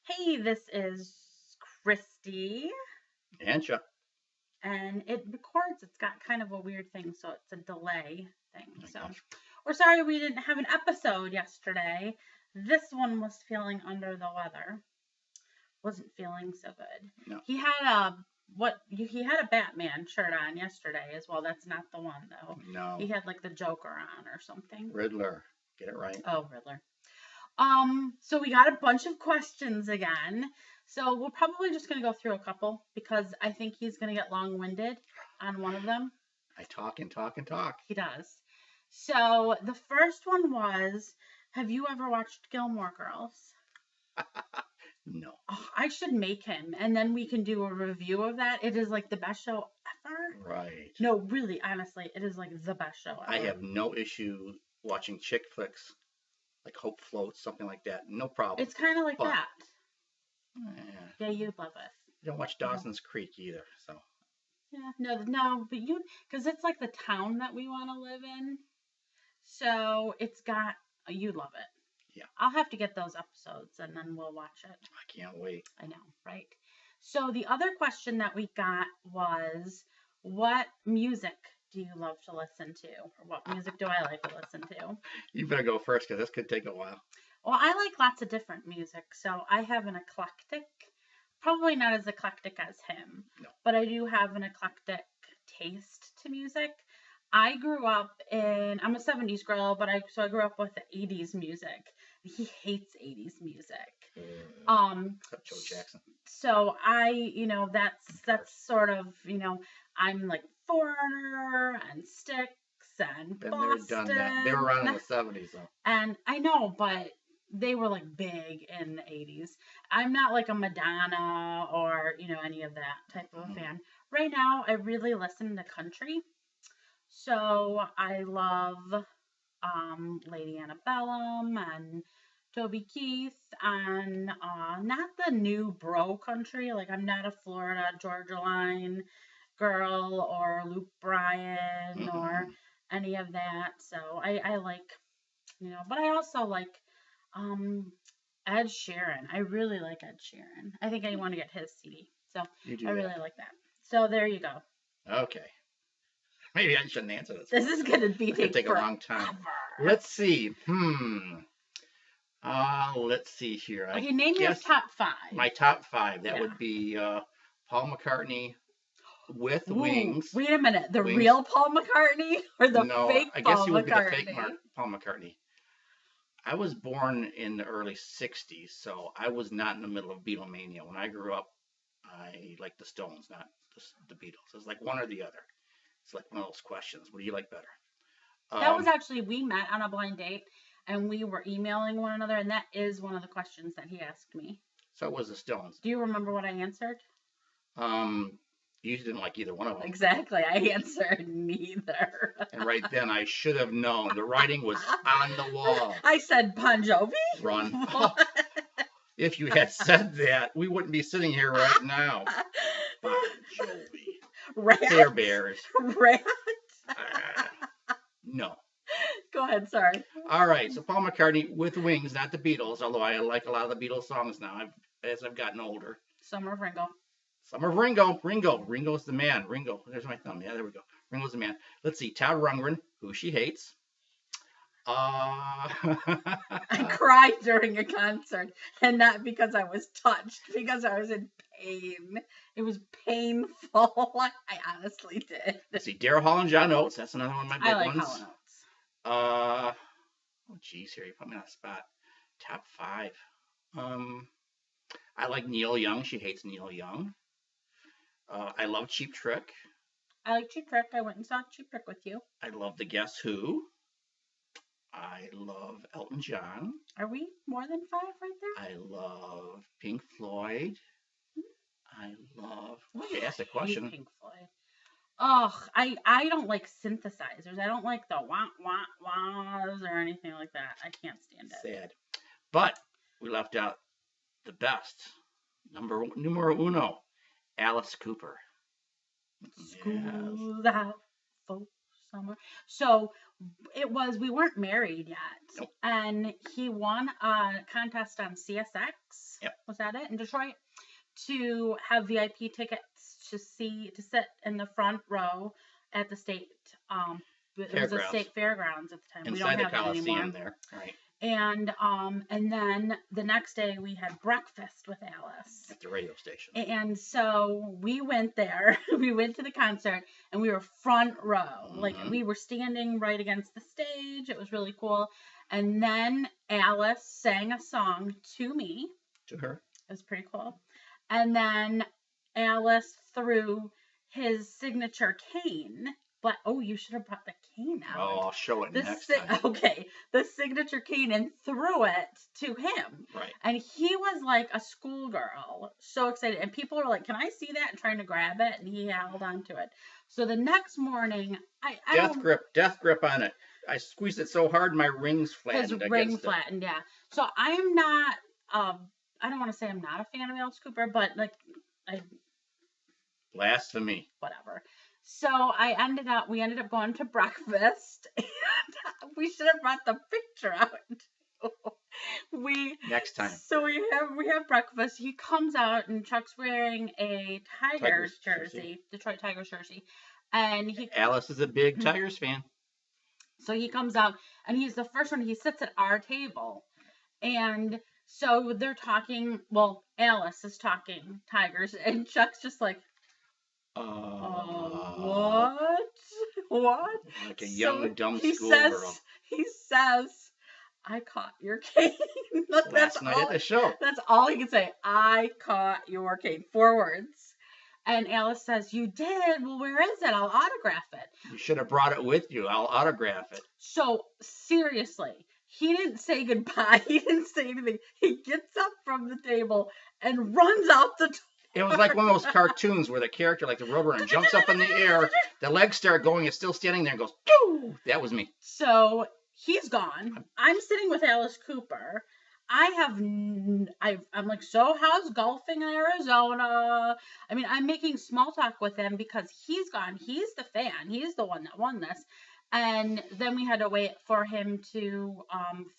Hey, this is Christy, And Chuck. and it records. It's got kind of a weird thing, so it's a delay thing. I So guess. we're sorry we didn't have an episode yesterday. This one was feeling under the weather. Wasn't feeling so good. No. He had he had a Batman shirt on yesterday as well. That's not the one though. No. He had like the Joker on or something. Riddler. Get it right. Oh, Riddler. So we got a bunch of questions again. So we're probably just going to go through a couple because I think he's going to get long-winded on one of them. I talk and talk and talk. He does. So the first one was, have you ever watched Gilmore Girls? No. Oh, I should make him, and then we can do a review of that. It is like the best show ever. Right. No, really, honestly, it is like the best show ever. I have no issue watching chick flicks, like Hope Floats, something like that. No problem. It's kind of like But- that. Yeah. Yeah, you'd love it. I don't watch Dawson's Creek either, so. Yeah, no, but because it's like the town that we want to live in. So it's got, you love it. Yeah. I'll have to get those episodes and then we'll watch it. I can't wait. I know, right? So the other question that we got was, what music do you love to listen to? Or what music do I like to listen to? You better go first because this could take a while. Well, I like lots of different music. So I have an eclectic, probably not as eclectic as him, No. but I do have an eclectic taste to music. I grew up I'm a 70s girl, but I grew up with the 80s music. He hates 80s music. Except Joe Jackson. So that's sort of, I'm like Foreigner and Styx and Been Boston. there, done that. They were around in the 70s, though. And I know, but they were like big in the 80s. I'm not like a Madonna or, any of that type of a fan. Right now, I really listen to country. So I love Lady Antebellum and Toby Keith and not the new bro country. Like I'm not a Florida Georgia Line girl or Luke Bryan or any of that. So I like, but I also like Ed Sheeran. I really like Ed Sheeran. I think I want to get his CD. So I really like that. So there you go. Okay. Maybe I shouldn't answer this. This is gonna take a long time. Let's see. Let's see here. Okay, name your top 5. My top 5. That Yeah. would be Paul McCartney with Ooh, Wings. Wait a minute. The Wings. real Paul McCartney or the No, fake I guess Paul he would McCartney? be the fake Paul McCartney. I was born in the early 60s, so I was not in the middle of Beatlemania. When I grew up, I liked the Stones, not the Beatles. It's like one or the other. It's like one of those questions. What do you like better? That was actually, we met on a blind date and we were emailing one another, and that is one of the questions that he asked me. So it was the Stones. Do you remember what I answered? You didn't like either one of them. Exactly. I answered neither. And right then I should have known. The writing was on the wall. I said Bon Jovi. Run. If you had said that, we wouldn't be sitting here right now. Bon Jovi. Rat. Care Bears. Rat. No. Go ahead. Sorry. All right. So Paul McCartney with Wings, not the Beatles, although I like a lot of the Beatles songs now as I've gotten older. Summer of Ringo. Summer of Ringo. Ringo's the man. Ringo. There's my thumb. Yeah, there we go. Ringo's the man. Let's see. Todd Rundgren, who she hates. I cried during a concert, and not because I was touched, because I was in pain. It was painful. I honestly did. Let's see. Daryl Hall and John Oates. That's another one of my big I like ones. Hall and Oates. Oh, geez, here you put me on the spot. Top 5. I like Neil Young. She hates Neil Young. I love Cheap Trick. I like Cheap Trick. I went and saw Cheap Trick with you. I love the Guess Who. I love Elton John. Are we more than 5 right there? I love Pink Floyd. I love. Okay, ask the I hate question. Pink Floyd. Oh, I don't like synthesizers. I don't like the wah wah wahs or anything like that. I can't stand it. Sad. But we left out the best. Numero uno. Alice Cooper. School's out for summer. So We weren't married yet. Nope. And he won a contest on CSX. Yep. Was that it? In Detroit? To have VIP tickets to sit in the front row at the state, it was a state fairgrounds at the time. We don't Inside the have that anymore. Coliseum there, right? And then the next day we had breakfast with Alice At the radio station. And so we went there. We went to the concert and we were front row. Like we were standing right against the stage. It was really cool. And then Alice sang a song to me. To her. It was pretty cool. And then Alice threw his signature cane. But you should have brought the cane out. Oh, I'll show it next time. Okay, the signature cane and threw it to him. Right. And he was like a schoolgirl, so excited. And people were like, "Can I see that?" and trying to grab it, and he held on to it. So the next morning, death grip on it. I squeezed it so hard my rings flattened. His ring flattened, yeah. So I'm not. I don't want to say I'm not a fan of Alice Cooper, but like, blasphemy. Whatever. So we ended up going to breakfast, and we should have brought the picture out. Next time. So we have breakfast. He comes out, and Chuck's wearing a Tigers jersey, Detroit Tigers jersey, and Alice is a big Tigers fan. So he comes out, and he's the first one. He sits at our table, and so they're talking. Well, Alice is talking Tigers, and Chuck's just like. What? Like a young, dumb schoolgirl. He says, I caught your cane. Last night at the show. That's all he can say. I caught your cane. 4 words. And Alice says, you did? Well, where is it? I'll autograph it. You should have brought it with you. I'll autograph it. So, seriously, he didn't say goodbye. He didn't say anything. He gets up from the table and runs out the door. It was like one of those cartoons where the character, like the rubber, and jumps up in the air. The legs start going. It's still standing there and goes, doo! That was me. So he's gone. I'm sitting with Alice Cooper. I'm like, so how's golfing in Arizona? I mean, I'm making small talk with him because he's gone. He's the fan. He's the one that won this. And then we had to wait for him to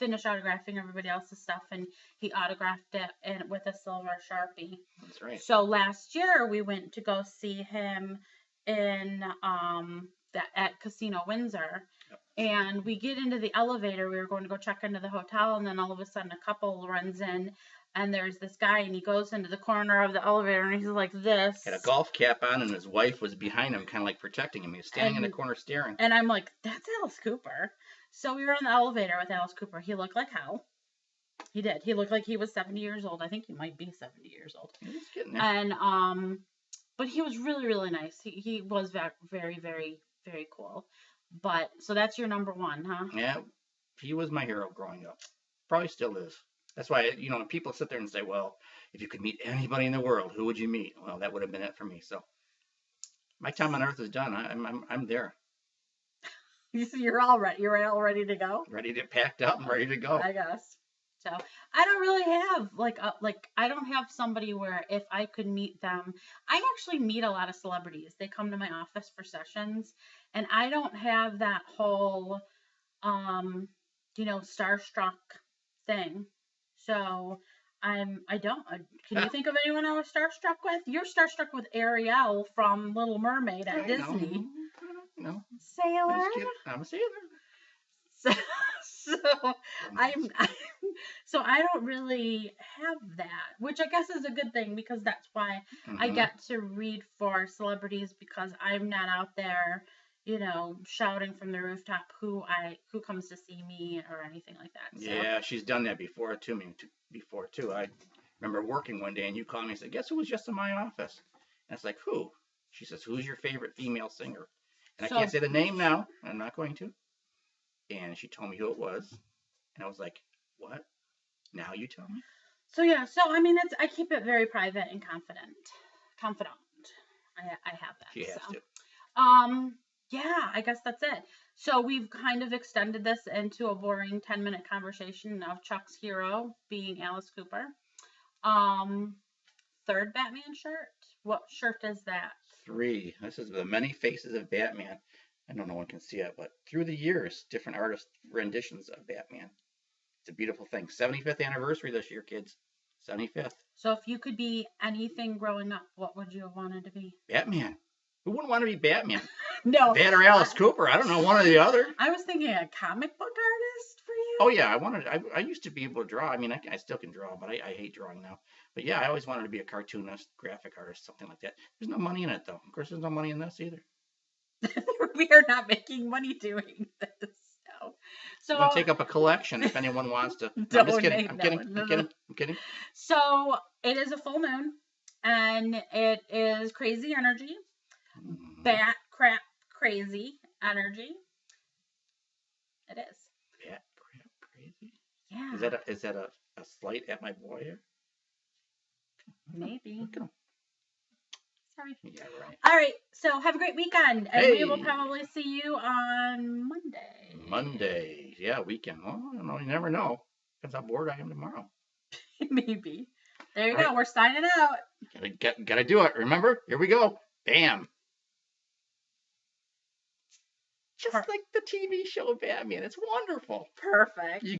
finish autographing everybody else's stuff, and he autographed it with a silver Sharpie. That's right. So last year we went to go see him in at Casino Windsor, yep. And we get into the elevator. We were going to go check into the hotel, and then all of a sudden a couple runs in. And there's this guy, and he goes into the corner of the elevator, and he's like this. Had a golf cap on, and his wife was behind him, kind of like protecting him. He was standing in the corner staring. And I'm like, that's Alice Cooper. So we were in the elevator with Alice Cooper. He looked like hell. He did. He looked like he was 70 years old. I think he might be 70 years old. He's getting there. And, but he was really, really nice. He was very, very, very cool. But, so that's your number one, huh? Yeah. He was my hero growing up. Probably still is. That's why, when people sit there and say, well, if you could meet anybody in the world, who would you meet? Well, that would have been it for me. So my time on Earth is done. I'm there. You're all ready. You're all ready to go? Ready to packed up and ready to go. I guess. So I don't really have I don't have somebody where if I could meet them, I actually meet a lot of celebrities. They come to my office for sessions, and I don't have that whole, starstruck thing. So I don't. Can you think of anyone I was starstruck with? You're starstruck with Ariel from Little Mermaid at Disney. No. Sailor. I'm a sailor. So I don't really have that, which I guess is a good thing because that's why I get to read for celebrities because I'm not out there, shouting from the rooftop who comes to see me or anything like that. So. Yeah, she's done that before too. I remember working one day and you called me and said, "Guess who was just in my office?" And it's like, "Who?" She says, "Who's your favorite female singer?" And I can't say the name now. I'm not going to. And she told me who it was, and I was like, "What? Now you tell me?" So yeah, I keep it very private and confident. I have that. She has to. Yeah, I guess that's it. So we've kind of extended this into a boring 10-minute conversation of Chuck's hero being Alice Cooper. Third Batman shirt. What shirt is that? 3. This is the Many Faces of Batman. I know no one can see it, but through the years, different artist renditions of Batman. It's a beautiful thing. 75th anniversary this year, kids. 75th. So if you could be anything growing up, what would you have wanted to be? Batman. Who wouldn't want to be Batman? No. That or Alice Cooper. I don't know, one or the other. I was thinking a comic book artist for you. Oh yeah, I used to be able to draw. I mean, I still can draw, but I hate drawing now. But yeah, I always wanted to be a cartoonist, graphic artist, something like that. There's no money in it though. Of course, there's no money in this either. We are not making money doing this. No. So I'm gonna take up a collection if anyone wants to. No, I'm just kidding. I'm kidding. I'm kidding. I'm kidding. So it is a full moon, and it is crazy energy, bat crap crazy energy. It is. Bat crap crazy. Yeah. Is that a slight at my boy here? Maybe. Look at him. Sorry. Yeah, right. All right. So have a great weekend, and we will Hey. probably see you on Monday. Monday. Yeah, weekend. Well, I don't know. You never know. Depends how bored I am tomorrow. Maybe. There you All go. right. We're signing out. Gotta do it. Remember? Here we go. Bam. Just like the TV show Batman. It's wonderful. Perfect.